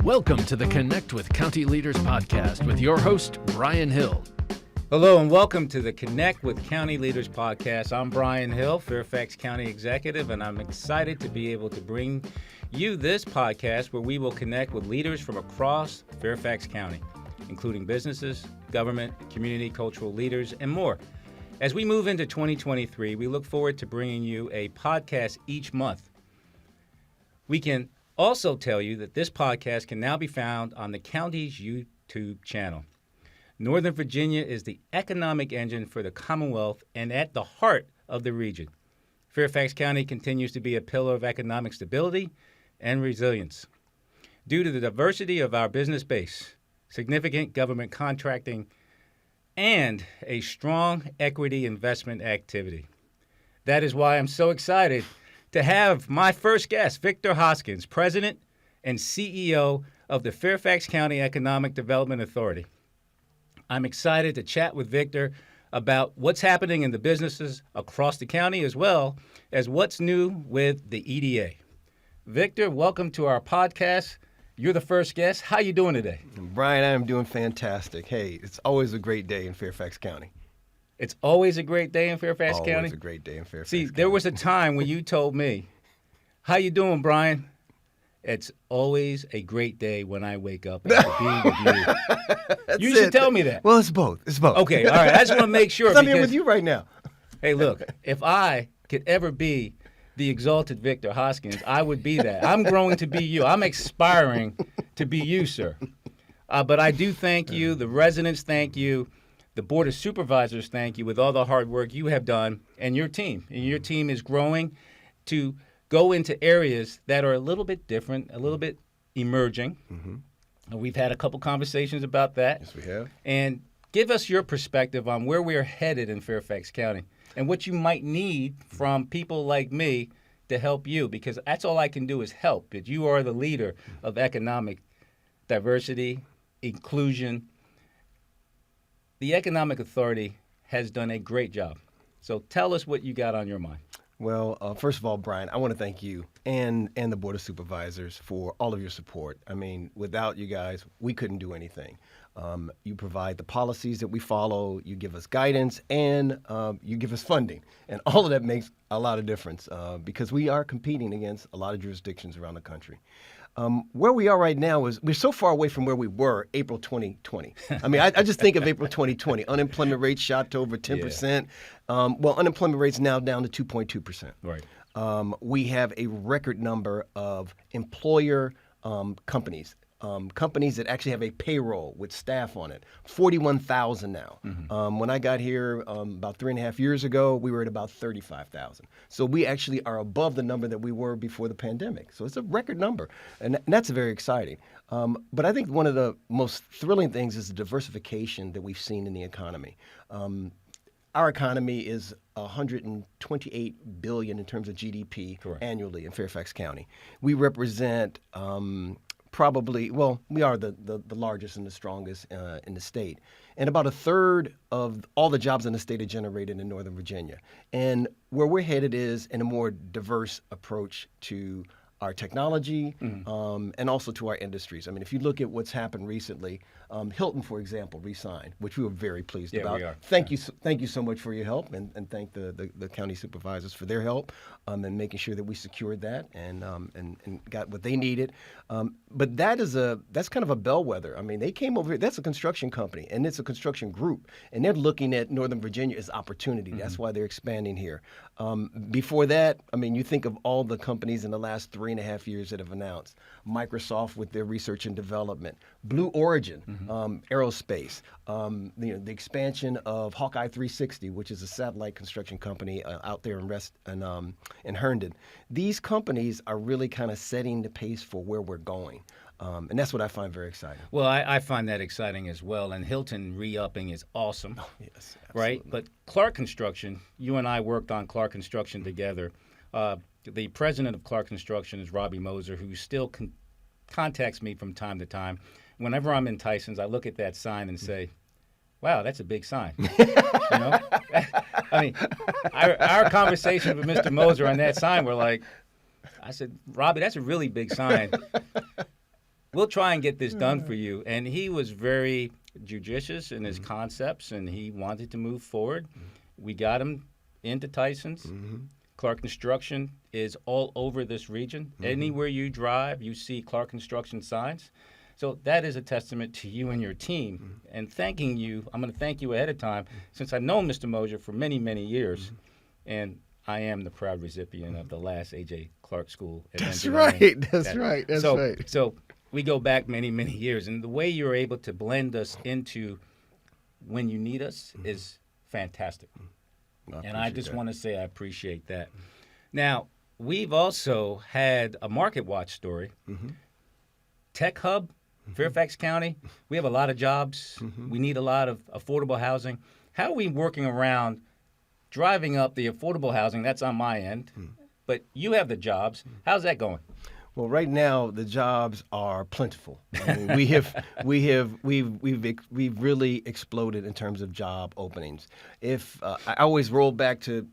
Welcome to the Connect with County Leaders podcast with your host, Bryan Hill. Hello and welcome to the Connect with County Leaders podcast. I'm Bryan Hill, Fairfax County Executive, and I'm excited to be able to bring you this podcast where we will connect with leaders from across Fairfax County, including businesses, government, community, cultural leaders, and more. As we move into 2023, we look forward to bringing you a podcast each month. We can also tell you that this podcast can now be found on the county's YouTube channel. Northern Virginia is the economic engine for the Commonwealth and at the heart of the region. Fairfax County continues to be a pillar of economic stability and resilience. Due to the diversity of our business base, significant government contracting, and a strong equity investment activity. That is why I'm so excited to have my first guest, Victor Hoskins, President and CEO of the Fairfax County Economic Development Authority. I'm excited to chat with Victor about what's happening in the businesses across the county as well as what's new with the EDA. Victor, welcome to our podcast. You're the first guest. How you doing today? Bryan, I am doing fantastic. Hey, it's always a great day in Fairfax County. It's always a great day in Fairfax County? Always a great day in Fairfax County. See, there was a time when you told me, how you doing, Bryan? It's always a great day when I wake up after being with you. You should tell me that. Well, it's both. It's both. Okay, all right. I just want to make sure. I'm here with you right now. Hey, look, if I could ever be the exalted Victor Hoskins, I would be that. I'm growing to be you. I'm aspiring to be you, sir. But I do thank you. The residents thank you. The Board of Supervisors thank you with all the hard work you have done and your team. And your team is growing to go into areas that are a little bit different, a little bit emerging. Mm-hmm. And we've had a couple conversations about that. Yes, we have. And give us your perspective on where we're headed in Fairfax County and what you might need from people like me to help you, because that's all I can do is help. But you are the leader of economic diversity, inclusion. The Economic Authority has done a great job. So tell us what you got on your mind. Well, first of all, Bryan, I want to thank you and the Board of Supervisors for all of your support. I mean, without you guys, we couldn't do anything. You provide the policies that we follow, you give us guidance, and you give us funding. And all of that makes a lot of difference because we are competing against a lot of jurisdictions around the country. Where we are right now is we're so far away from where we were April 2020. I mean, I just think of April 2020. Unemployment rate shot to over 10%. Yeah. Well, unemployment rate's now down to 2.2%. Right. We have a record number of employer companies. Companies that actually have a payroll with staff on it, 41,000 now. Mm-hmm. When I got here about 3.5 years ago, we were at about 35,000. So we actually are above the number that we were before the pandemic. So it's a record number, and that's very exciting. But I think one of the most thrilling things is the diversification that we've seen in the economy. Our economy is $128 billion in terms of GDP Correct. Annually in Fairfax County. We represent probably, well, we are the largest and the strongest in the state. And about a third of all the jobs in the state are generated in Northern Virginia. And where we're headed is in a more diverse approach to our technology, and also to our industries. I mean, if you look at what's happened recently, Hilton, for example, re-signed, which we were very pleased about. We are. Thank you so much for your help, and thank the county supervisors for their help, and making sure that we secured that and got what they needed. But that's kind of a bellwether. I mean, they came over here. That's a construction company, and it's a construction group, and they're looking at Northern Virginia as opportunity. Mm-hmm. That's why they're expanding here. Before that, I mean, you think of all the companies in the last 3.5 years that have announced. Microsoft with their research and development, Blue Origin, aerospace, the expansion of Hawkeye 360, which is a satellite construction company out there in Herndon. These companies are really kind of setting the pace for where we're going. And that's what I find very exciting. Well, I find that exciting as well. And Hilton re-upping is awesome. Oh, yes, absolutely. Right? But Clark Construction, you and I worked on Clark Construction together. The president of Clark Construction is Robbie Moser, who still contacts me from time to time. Whenever I'm in Tyson's, I look at that sign and say, wow, that's a big sign. You know? I mean, our conversation with Mr. Moser on that sign, we're like, I said, Robbie, that's a really big sign. we'll try and get this done for you. And he was very judicious in his concepts, and he wanted to move forward. We got him into Tyson's. Clark Construction is all over this region. Anywhere you drive, you see Clark Construction signs. So that is a testament to you and your team. And thanking you, I'm going to thank you ahead of time, since I've known Mr. Mosier for many, many years. And I am the proud recipient of the last A.J. Clark School. That's right. That's right. So we go back many, many years. And the way you're able to blend us into when you need us is fantastic. And I just want to say I appreciate that. Now, we've also had a Market Watch story. Tech Hub, Fairfax County, we have a lot of jobs. We need a lot of affordable housing. How are we working around driving up the affordable housing? That's on my end. But you have the jobs. How's that going? Well, right now the jobs are plentiful. I mean, we've really exploded in terms of job openings. If I always roll back to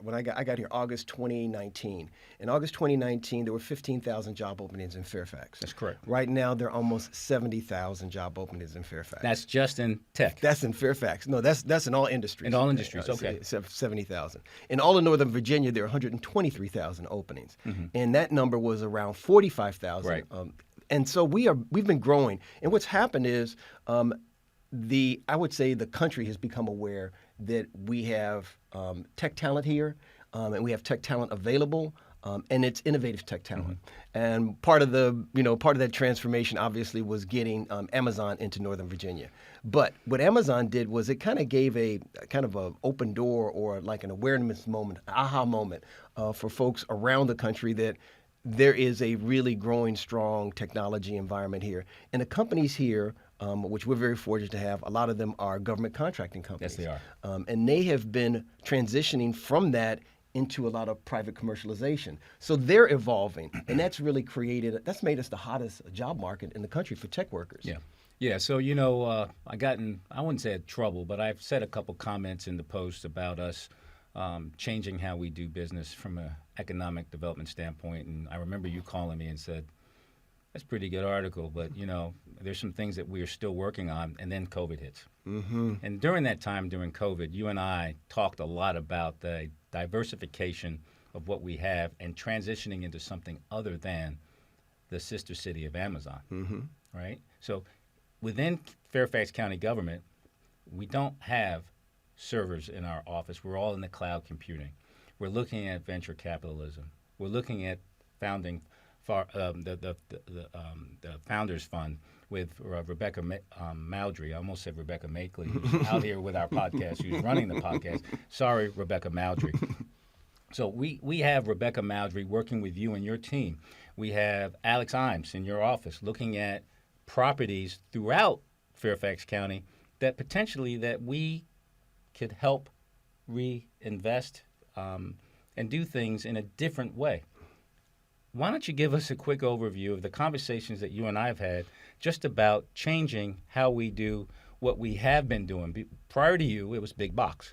when I got here, August 2019. In August 2019, there were 15,000 job openings in Fairfax. That's correct. Right now, there are almost 70,000 job openings in Fairfax. That's just in tech. That's in Fairfax. No, that's in all industries. In all industries, okay. 70,000. In all of Northern Virginia, there are 123,000 openings, and that number was around 45,000. Right. And so we've been growing. And what's happened is I would say the country has become aware that we have tech talent here, and we have tech talent available, and it's innovative tech talent. And part of that transformation obviously was getting Amazon into Northern Virginia. But what Amazon did was it kind of gave a kind of an open door, or like an awareness moment, aha moment for folks around the country that there is a really growing, strong technology environment here. And the companies here, which we're very fortunate to have, a lot of them are government contracting companies. Yes, they are. And they have been transitioning from that into a lot of private commercialization. So they're evolving, and that's really that's made us the hottest job market in the country for tech workers. Yeah. Yeah, so, I wouldn't say trouble, but I've said a couple comments in the post about us changing how we do business from an economic development standpoint. And I remember you calling me and said, that's a pretty good article, but, there's some things that we are still working on, and then COVID hits. And during that time, during COVID, you and I talked a lot about the diversification of what we have and transitioning into something other than the sister city of Amazon, right? So within Fairfax County government, we don't have servers in our office. We're all in the cloud computing. We're looking at venture capitalism. We're looking at founding the Founders Fund with Rebecca Mowdrey. I almost said Rebecca Makeley, who's out here with our podcast, who's running the podcast. Sorry, Rebecca Mowdrey. So we have Rebecca Mowdrey working with you and your team. We have Alex Imes in your office looking at properties throughout Fairfax County that potentially that we could help reinvest and do things in a different way. Why don't you give us a quick overview of the conversations that you and I have had just about changing how we do what we have been doing? Prior to you, it was big box.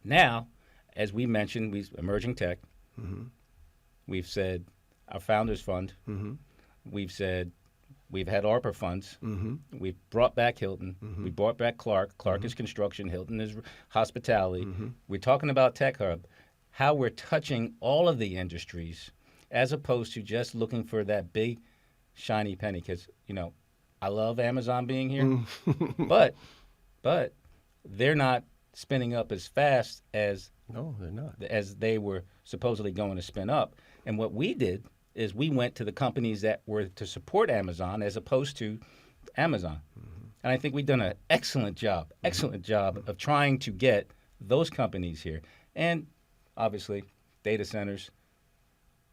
Now, as we mentioned, emerging tech. We've said our Founders Fund. We've said we've had ARPA funds. We've brought back Hilton. We brought back Clark. Clark is construction. Hilton is hospitality. We're talking about Tech Hub, how we're touching all of the industries as opposed to just looking for that big, shiny penny. Because, I love Amazon being here, but they're not spinning up as fast as No, they're not. as they were supposedly going to spin up. And what we did is we went to the companies that were to support Amazon as opposed to Amazon. And I think we've done an excellent job of trying to get those companies here. And obviously, data centers,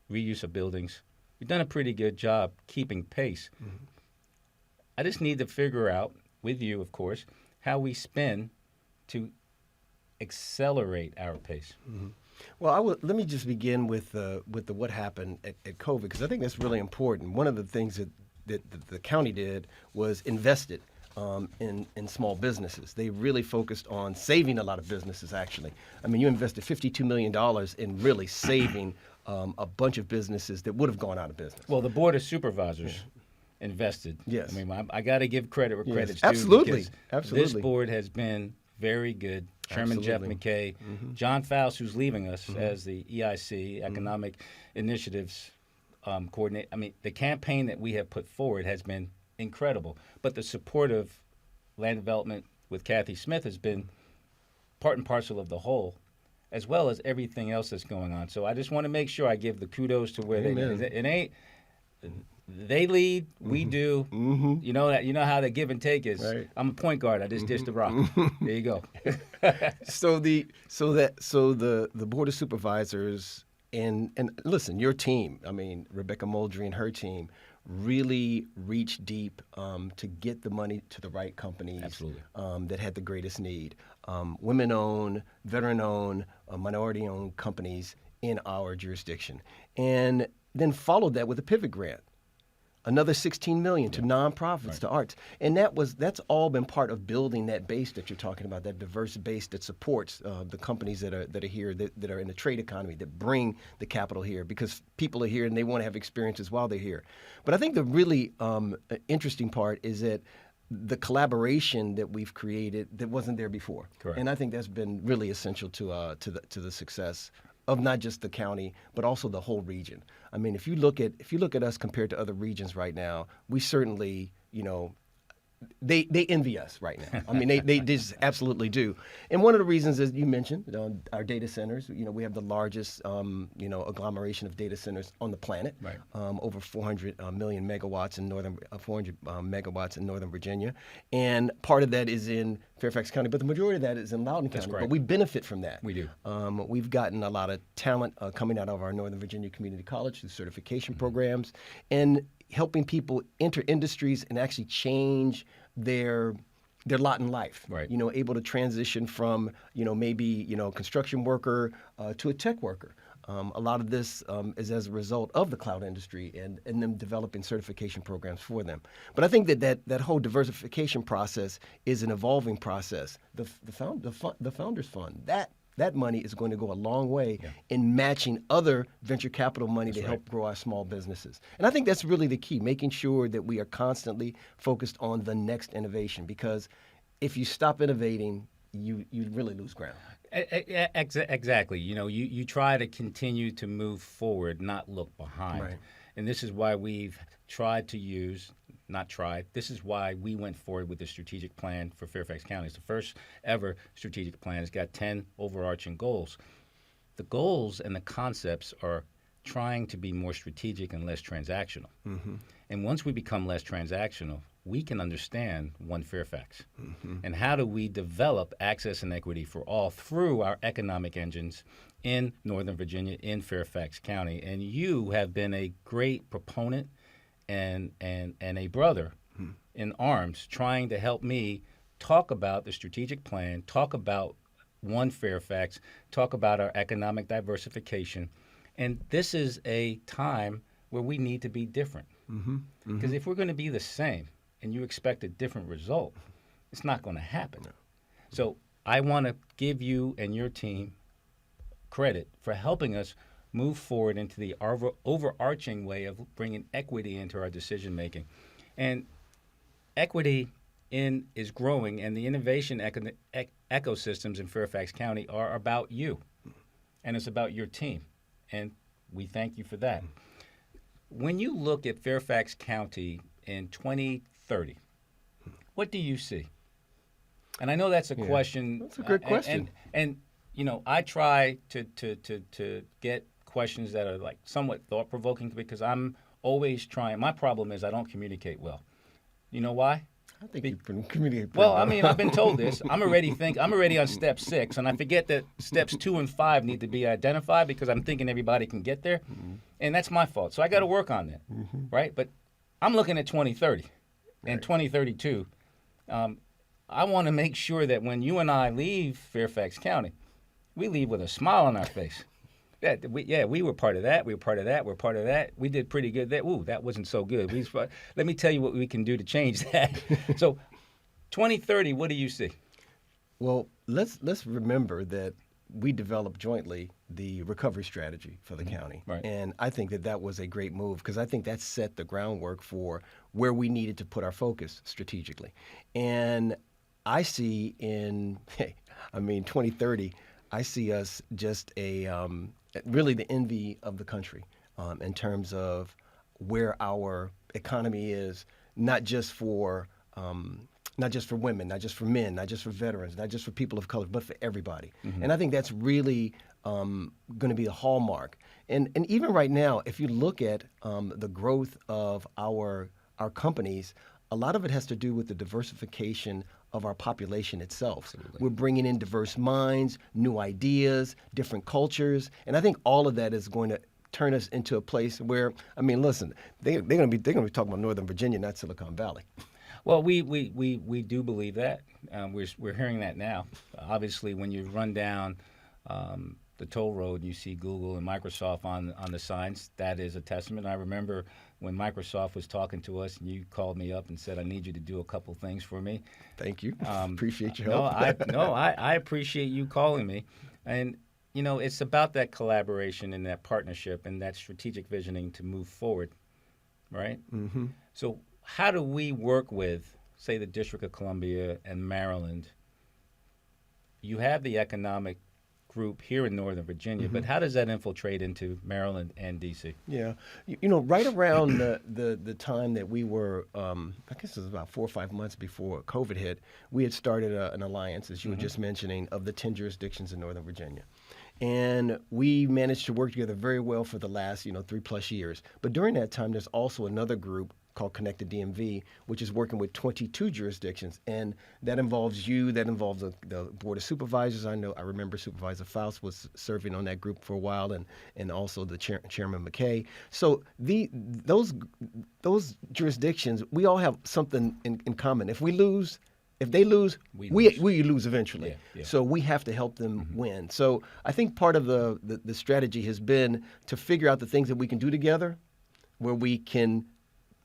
reuse of buildings. We've done a pretty good job keeping pace. I just need to figure out, with you, of course, how we spin to accelerate our pace. Well, let me just begin with what happened at COVID, because I think that's really important. One of the things that the county did was invested in small businesses. They really focused on saving a lot of businesses, actually. I mean, you invested $52 million in really saving a bunch of businesses that would have gone out of business. Well, the Board of Supervisors invested. Yes. I mean, I got to give credit where Yes. credit's due. Absolutely. Because Absolutely. this board has been very good. Chairman Jeff Absolutely. McKay, John Faust, who's leaving us as the EIC, Economic Initiatives coordinator. I mean, the campaign that we have put forward has been incredible. But the support of land development with Kathy Smith has been part and parcel of the whole, as well as everything else that's going on. So I just want to make sure I give the kudos to where Amen. it ain't. They lead, we do. You know how the give and take is. Right. I'm a point guard. I just dish the rock. There you go. So the Board of Supervisors and listen, your team, I mean, Rebecca Moldry and her team really reached deep to get the money to the right companies. Absolutely. That had the greatest need. Women-owned, veteran-owned, minority-owned companies in our jurisdiction. And then followed that with a pivot grant. Another $16 million to nonprofits, to arts, and that's all been part of building that base that you're talking about, that diverse base that supports the companies that are here, that are in the trade economy, that bring the capital here, because people are here and they want to have experiences while they're here. But I think the really interesting part is that the collaboration that we've created that wasn't there before, Correct. And I think that's been really essential to the success of not just the county, but also the whole region. I mean, if you look at us compared to other regions right now, we certainly, they envy us right now. I mean, they just absolutely do. And one of the reasons, as you mentioned, our data centers. We have the largest, agglomeration of data centers on the planet. Right. Over 400 million megawatts in 400 megawatts in Northern Virginia, and part of that is in Fairfax County, but the majority of that is in Loudoun County. correct. But we benefit from that. We do. We've gotten a lot of talent coming out of our Northern Virginia Community College through certification programs and helping people enter industries and actually change their lot in life. Right. Able to transition from maybe construction worker to a tech worker. A lot of this is as a result of the cloud industry and them developing certification programs for them. But I think that whole diversification process is an evolving process. The Founders Fund, that money is going to go a long way in matching other venture capital money to help grow our small businesses. And I think that's really the key, making sure that we are constantly focused on the next innovation, because if you stop innovating, you really lose ground. Exactly. You try to continue to move forward, not look behind. Right. And this is why we've tried to use, not tried, this is why we went forward with the strategic plan for Fairfax County. It's the first ever strategic plan. It's got 10 overarching goals. The goals and the concepts are trying to be more strategic and less transactional. And once we become less transactional, we can understand One Fairfax. And how do we develop access and equity for all through our economic engines in Northern Virginia, in Fairfax County. And you have been a great proponent and a brother in arms trying to help me talk about the strategic plan, talk about One Fairfax, talk about our economic diversification. And this is a time where we need to be different. Because if we're going to be the same and you expect a different result, it's not going to happen. So I want to give you and your team credit for helping us move forward into the overarching way of bringing equity into our decision making. And equity is growing, and the innovation ecosystems in Fairfax County are about you, and it's about your team. And we thank you for that. When you look at Fairfax County in 2030, what do you see? And I know that's a question. That's a good question. And I try to get questions that are like somewhat thought-provoking, because I'm always trying. My problem is I don't communicate well. You know why? I think you can communicate pretty Well, well. I mean, I've been told this. I'm already on step 6, and I forget that steps 2 and 5 need to be identified because I'm thinking everybody can get there, and that's my fault. So I got to work on that, right? But I'm looking at 2030 and 2032. I want to make sure that when you and I leave Fairfax County, we leave with a smile on our face. We were part of that. We were part of that. We're part of that. We did pretty good there. Ooh, that wasn't so good. Let me tell you what we can do to change that. So 2030, what do you see? Well, let's remember that we developed jointly the recovery strategy for the county. Right. And I think that was a great move because I think that set the groundwork for where we needed to put our focus strategically. And I see in, 2030, I see us just really the envy of the country in terms of where our economy is, not just for women, not just for men, not just for veterans, not just for people of color, but for everybody. And I think that's really going to be a hallmark. And even right now, if you look at the growth of our companies, a lot of it has to do with the diversification of our population itself. Absolutely. We're bringing in diverse minds, new ideas, different cultures, and I think all of that is going to turn us into a place where, listen, they're going to be talking about Northern Virginia, not Silicon Valley. Well, we do believe that. We're hearing that now. Obviously, when you run down the toll road, you see Google and Microsoft on the signs. That is a testament. I remember when Microsoft was talking to us, and you called me up and said, "I need you to do a couple things for me." Thank you. Appreciate your help. I appreciate you calling me, and it's about that collaboration and that partnership and that strategic visioning to move forward, right? Mm-hmm. So how do we work with, say, the District of Columbia and Maryland? You have the economic group here in Northern Virginia, but how does that infiltrate into Maryland and D.C.? Yeah. Right around the time that we were, I guess it was about 4 or 5 months before COVID hit, we had started an alliance, as you were just mentioning, of the 10 jurisdictions in Northern Virginia. And we managed to work together very well for the last, 3+ years. But during that time, there's also another group called Connected DMV, which is working with 22 jurisdictions. And that involves you, that involves the Board of Supervisors. I remember Supervisor Faust was serving on that group for a while, and also the Chairman McKay. So those jurisdictions, we all have something in common. If they lose, we lose eventually. Yeah. So we have to help them win. So I think part of the strategy has been to figure out the things that we can do together, where we can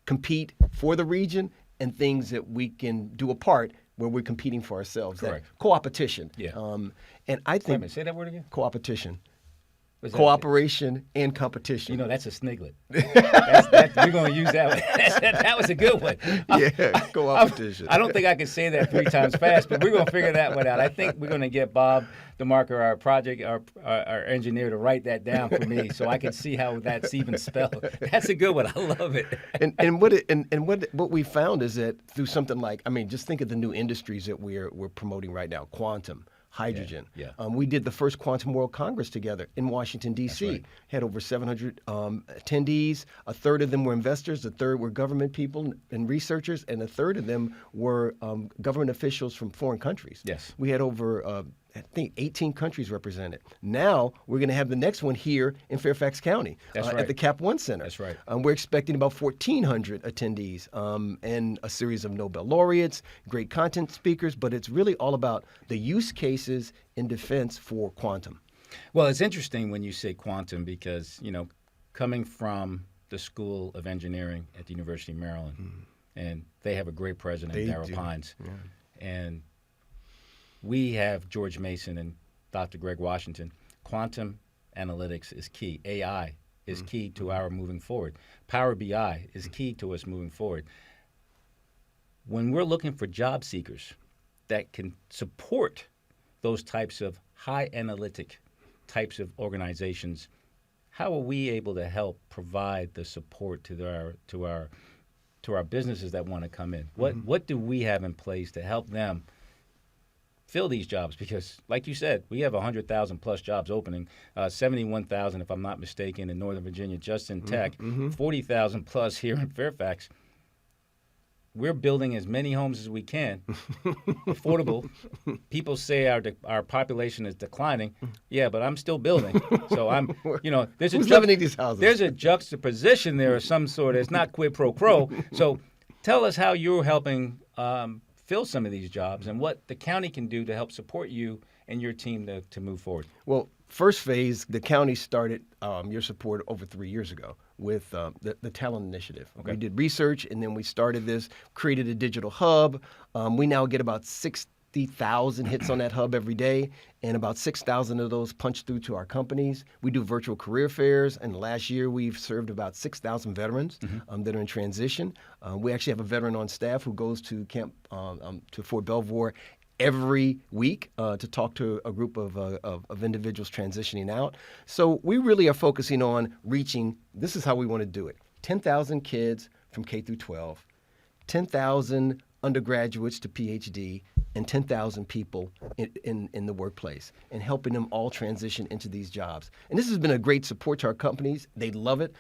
compete for the region, and things that we can do apart where we're competing for ourselves. Correct. That co-opetition. Yeah. And I think... Wait a minute, say that word again? Co-opetition. Cooperation and competition. That's a sniglet. We're going to use that one. That was a good one. Yeah, co-opetition. I don't think I can say that 3 times fast, but we're going to figure that one out. I think we're going to get Bob DeMarco, our engineer, to write that down for me so I can see how that's even spelled. That's a good one. I love it. And what we found is that through something like, just think of the new industries that we're promoting right now: quantum, hydrogen. Yeah. We did the first Quantum World Congress together in Washington, D.C. Right. Had over 700 attendees. A third of them were investors, a third were government people and researchers, and a third of them were government officials from foreign countries. Yes. We had over, 18 countries represented. Now we're going to have the next one here in Fairfax County. That's right. At the Cap One Center. That's right. We're expecting about 1,400 attendees and a series of Nobel laureates, great content speakers, but it's really all about the use cases in defense for quantum. Well, it's interesting when you say quantum because, coming from the School of Engineering at the University of Maryland, and they have a great president, Darryl Pines, and we have George Mason and Dr. Greg Washington. Quantum analytics is key. AI is key to our moving forward. Power BI is key to us moving forward. When we're looking for job seekers that can support those types of high analytic types of organizations, how are we able to help provide the support to our businesses that want to come in? What do we have in place to help them fill these jobs? Because, like you said, we have 100,000 plus jobs opening, 71,000, if I'm not mistaken, in Northern Virginia, just in tech, 40,000 plus here in Fairfax. We're building as many homes as we can, affordable. People say our population is declining. Yeah, but I'm still building. So there's Who's living in these houses? There's a juxtaposition there of some sort. It's not quid pro quo. So tell us how you're helping fill some of these jobs and what the county can do to help support you and your team to move forward. Well, first phase, the county started your support over 3 years ago with the Talent Initiative. Okay. We did research, and then we started this, created a digital hub. We now get about 60,000 hits on that hub every day, and about 6,000 of those punch through to our companies. We do virtual career fairs, and last year we've served about 6,000 veterans that are in transition. We actually have a veteran on staff who goes to camp to Fort Belvoir every week to talk to a group of individuals transitioning out. So we really are focusing on reaching, this is how we want to do it, 10,000 kids from K through 12, 10,000 undergraduates to PhD, and 10,000 people in the workplace, and helping them all transition into these jobs. And this has been a great support to our companies. They love it.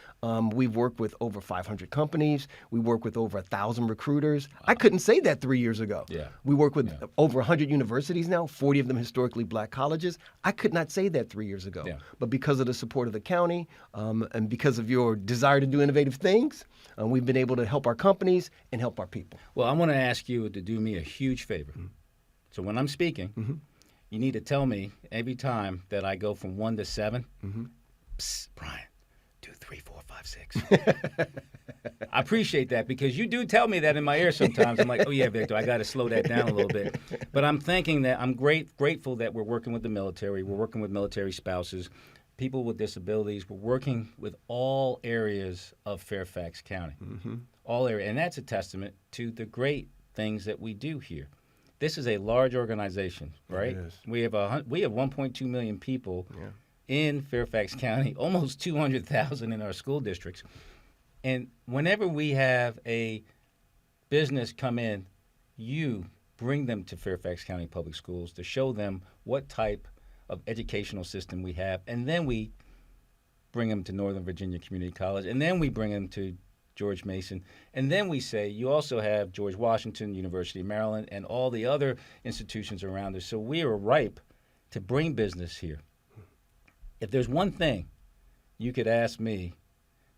We've worked with over 500 companies. We work with over 1,000 recruiters. Wow. I couldn't say that 3 years ago. Yeah. We work with over 100 universities now, 40 of them historically black colleges. I could not say that 3 years ago. Yeah. But because of the support of the county and because of your desire to do innovative things, we've been able to help our companies and help our people. Well, I want to ask you to do me a huge favor. So when I'm speaking, you need to tell me every time that I go from 1 to 7, Psst, Bryan, 2, 3, 4, 5, 6. I appreciate that because you do tell me that in my ear sometimes. I'm like, oh, yeah, Victor, I got to slow that down a little bit. But I'm thinking that I'm grateful that we're working with the military. We're working with military spouses, people with disabilities. We're working with all areas of Fairfax County, all areas. And that's a testament to the great things that we do here. This is a large organization, right? It is. We have 1.2 million people in Fairfax County, almost 200,000 in our school districts. And whenever we have a business come in, you bring them to Fairfax County Public Schools to show them what type of educational system we have, and then we bring them to Northern Virginia Community College, and then we bring them to George Mason, and then we say you also have George Washington, University of Maryland, and all the other institutions around us. So we are ripe to bring business here. If there's one thing you could ask me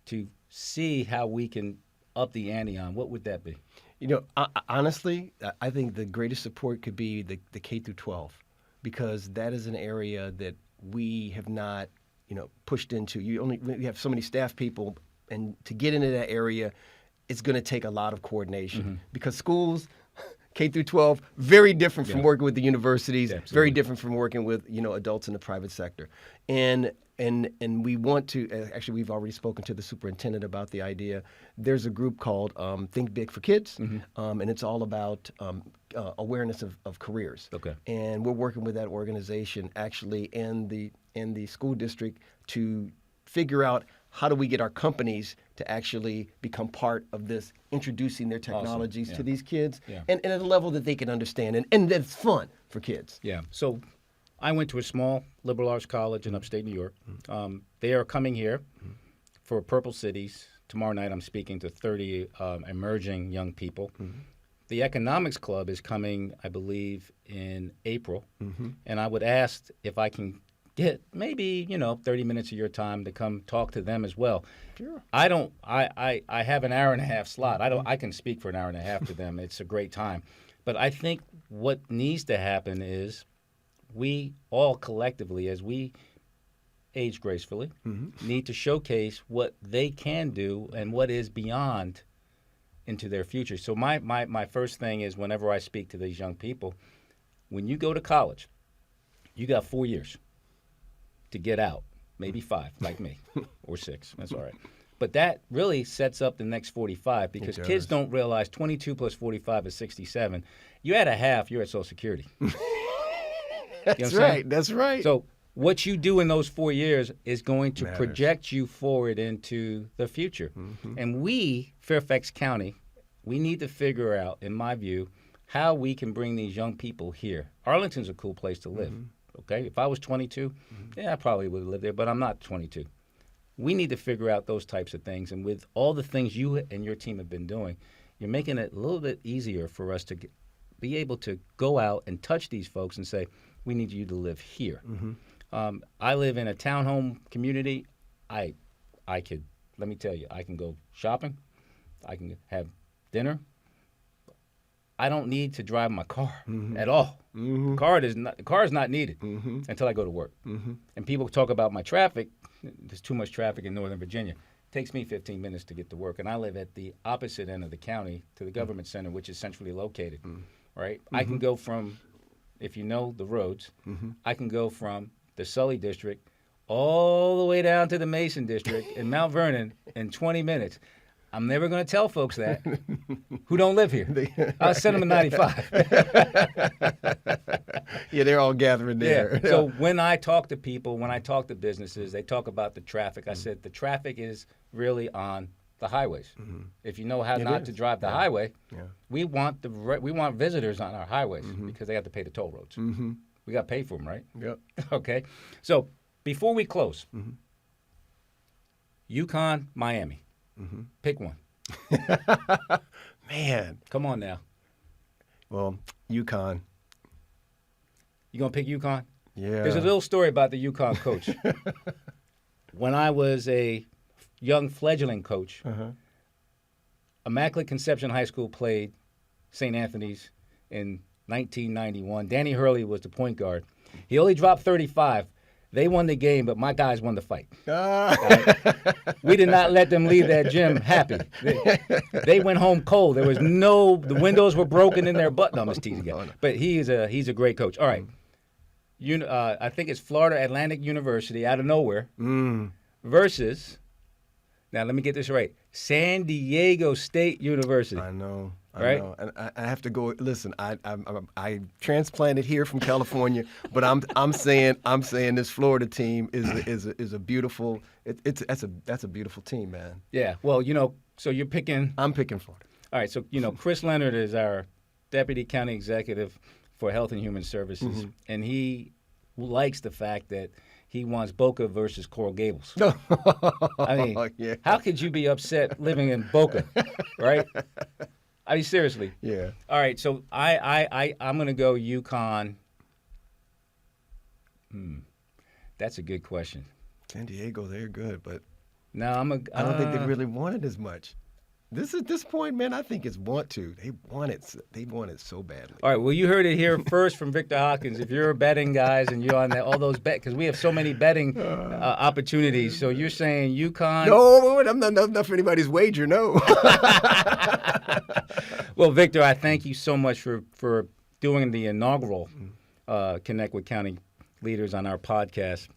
to see how we can up the ante on, what would that be? You know, honestly, I think the greatest support could be the K through 12, because that is an area that we have not, pushed into. You have so many staff people. And to get into that area, it's going to take a lot of coordination because schools, K through 12, very different from working with the universities, very different from working with adults in the private sector. And we want to actually, we've already spoken to the superintendent about the idea. There's a group called Think Big for Kids, and it's all about awareness of careers. Okay. And we're working with that organization actually in the school district to figure out how do we get our companies to actually become part of this, introducing their technologies to these kids, and at a level that they can understand, and that's fun for kids. Yeah. So I went to a small liberal arts college in upstate New York. They are coming here for Purple Cities. Tomorrow night I'm speaking to 30 emerging young people. The Economics Club is coming, I believe, in April, and I would ask if I can get maybe 30 minutes of your time to come talk to them as well. Sure. I have an hour and a half slot. I can speak for an hour and a half to them. It's a great time. But I think what needs to happen is we all collectively, as we age gracefully, need to showcase what they can do and what is beyond into their future. So my first thing is whenever I speak to these young people, when you go to college, you got 4 years to get out, maybe 5, like me, or 6. That's all right. But that really sets up the next 45 because kids don't realize 22 plus 45 is 67. You add a half, you're at Social Security. That's right. That's right. So what you do in those 4 years is going to project you forward into the future. And we, Fairfax County, we need to figure out, in my view, how we can bring these young people here. Arlington's a cool place to live. Okay, if I was 22, I probably would have lived there, but I'm not 22. We need to figure out those types of things, and with all the things you and your team have been doing, you're making it a little bit easier for us to be able to go out and touch these folks and say, we need you to live here. I live in a townhome community. I could, let me tell you, I can go shopping. I can have dinner. I don't need to drive my car at all. Car is not needed until I go to work. And people talk about my traffic. There's too much traffic in Northern Virginia. It takes me 15 minutes to get to work, and I live at the opposite end of the county to the government center, which is centrally located. Right? I can go from if you know the roads, I can go from the Sully district all the way down to the Mason district in Mount Vernon in 20 minutes. I'm never going to tell folks that who don't live here. I'll send them a 95. Yeah, they're all gathering there. Yeah. So when I talk to people, when I talk to businesses, they talk about the traffic. I said the traffic is really on the highways. If you know how not to drive the highway, we want visitors on our highways because they have to pay the toll roads. We got to pay for them, right? Yep. Okay. So before we close, Yukon, Miami. Pick one. Man. Come on now. Well, Yukon. You going to pick Yukon? Yeah. There's a little story about the Yukon coach. When I was a young fledgling coach, Immaculate Conception High School played St. Anthony's in 1991. Danny Hurley was the point guard. He only dropped 35. They won the game, but my guys won the fight. We did not let them leave that gym happy. They went home cold. There was the windows were broken in their butt. No, I'm just teasing you. But he's a great coach. All right. I think it's Florida Atlantic University out of nowhere versus, now let me get this right, San Diego State University. I know. Right? I know. And I have to go. Listen, I transplanted here from California, but I'm saying this Florida team is a beautiful. That's a beautiful team, man. Yeah. Well, so you're picking. I'm picking Florida. All right. So Chris Leonard is our Deputy County Executive for Health and Human Services, and he likes the fact that he wants Boca versus Coral Gables. I mean, how could you be upset living in Boca, right? I mean, seriously. Yeah. All right, so I'm going to go Yukon. That's a good question. San Diego, they're good, but no, I don't think they really want it as much. At this point, man, I think it's want to. They want it so badly. All right, well, you heard it here first from Victor Hoskins. If you're betting, guys, and you're on all those because we have so many betting opportunities. So you're saying Yukon? No, I'm not for anybody's wager. No. Well, Victor, I thank you so much for doing the inaugural Connect with County Leaders on our podcast.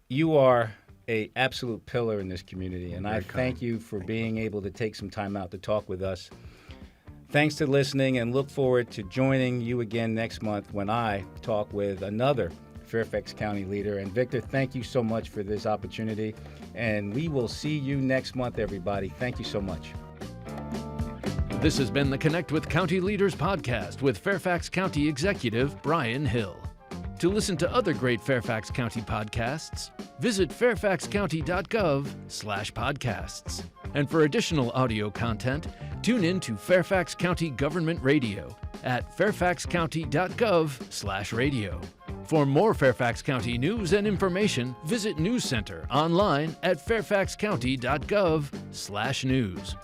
You are an absolute pillar in this community, and I thank you for being able to take some time out to talk with us. Thanks for listening, and look forward to joining you again next month when I talk with another Fairfax County leader. And Victor, thank you so much for this opportunity, and we will see you next month, everybody. Thank you so much. This has been the Connect with County Leaders podcast with Fairfax County Executive Bryan Hill. To listen to other great Fairfax County podcasts, visit fairfaxcounty.gov/podcasts. And for additional audio content, tune in to Fairfax County Government Radio at fairfaxcounty.gov/radio. For more Fairfax County news and information, visit News Center online at fairfaxcounty.gov/news.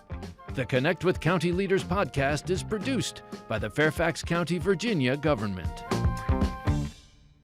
The Connect with County Leaders podcast is produced by the Fairfax County, Virginia government.